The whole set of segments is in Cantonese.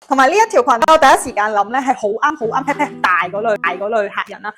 同埋呢一條裙，我第一時間諗咧係好啱 pat pat 大嗰類客人啦。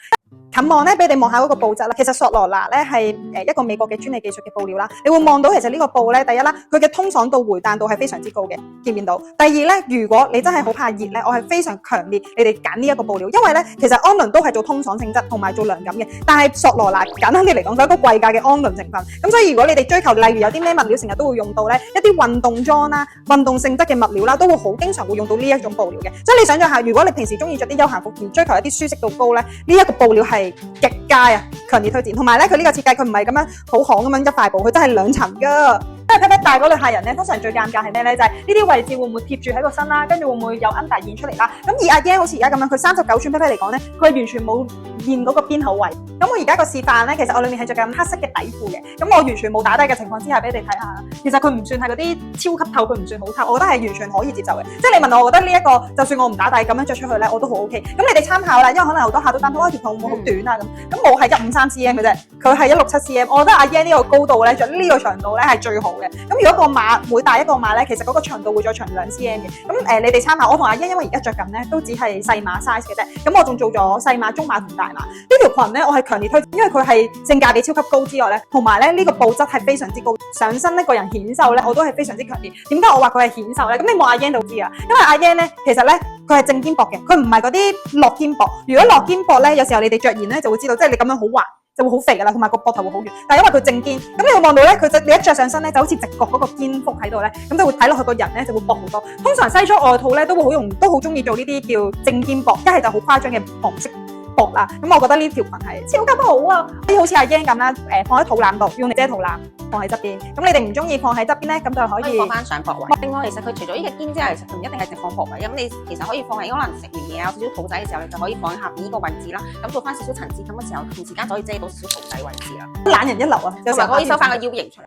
近望咧，俾你望下嗰個布質啦。其實索羅娜咧係一個美國嘅專利技術嘅布料啦。你會望到其實呢個布咧，第一啦，佢嘅通爽度、回彈度係非常之高嘅，見唔見到？第二咧，如果你真係好怕熱咧，我係非常強烈你哋揀呢一個布料，因為咧其實安倫都係做通爽性質同埋做涼感嘅，但係索羅娜簡單啲嚟講，就係一個貴價嘅安倫成分。咁所以如果你哋追求，例如有啲咩物料成日都會用到咧，一啲運動裝啦、運動性質嘅物料啦，都會好經常會用到呢一種布料嘅。即係你想象下，如果你平時中意着啲休閒服而追求一啲舒適度高咧，呢一個布料係極佳啊，強烈推薦。同埋咧，佢呢個設計佢唔係咁樣好行咁樣一塊布，佢真係兩層噶。因為 pat pat 大嗰類客人咧，通常最尷尬係咩咧？就係呢啲位置會唔會貼住喺個身啦，跟住會唔會有 under 現出嚟啦？咁而阿 Yan 好似而家咁樣，佢39寸 pat pat 嚟講咧，佢係完全冇現嗰個邊口位。咁我而家個示範咧，其實我裏面係着緊黑色嘅底褲嘅，咁我完全冇打底嘅情況之下俾你睇下。其實佢唔算係嗰啲超級透，佢唔算好透，我覺得係完全可以接受嘅。即係你問我，我覺得呢一個就算我唔打底咁樣着出去咧，我都好 OK。咁你哋參考啦，因為可能好多客都擔心，條裙會唔會好短啊咁。咁我係153 cm 嘅啫，佢係167 cm。我覺得阿 Yan 呢個高度咧，着呢個長度咧係最好嘅。咁如果個碼每大一個碼咧，其實嗰個長度會再長2 cm 嘅。咁你哋參考，我同阿 Yan 因為而家着緊咧都只係細碼 size 嘅啫。咁我仲做咗細碼、中碼同大碼。呢條裙咧，我係強烈推薦，因為佢係性價比超級高之外咧，同埋咧呢個布質係非常之高，上身呢個人顯瘦咧，我都係非常之強烈。點解我話佢係顯瘦咧？咁你望阿 Yan 就知啦，因為阿 Yan 咧其實咧佢係正肩膊嘅，佢唔係嗰啲落肩膊。如果落肩膊咧，有時候你哋着完咧就會知道，即係你咁樣好滑。就會好肥噶啦，同埋個膊頭會好圓。但係因為佢正肩，咁你會望到咧，你一着上身咧，就好似直角嗰個肩腹喺度咧，咁就會睇落去個人咧就會薄好多。通常西裝外套咧都好中意做呢啲叫正肩膊，一係就好誇張嘅黃色膊啦。咁我覺得呢條裙係超級好啊！好似阿 Yan 咁啦，放喺肚腩度，用嚟遮肚腩，放喺側邊。咁你哋唔中意放喺側邊咧，咁就可以放翻上膊位。另外，其實佢除咗呢個肩之外，其實佢唔一定係直放膊位。咁你其實可以放喺可能食完嘢有少少肚仔嘅時候，你就可以放喺下邊呢個位置啦。咁做翻少少層次感嘅時候，同時間就可以遮到少少肚仔位置啦。懶人一流啊！有時候可以收翻個腰型出嚟。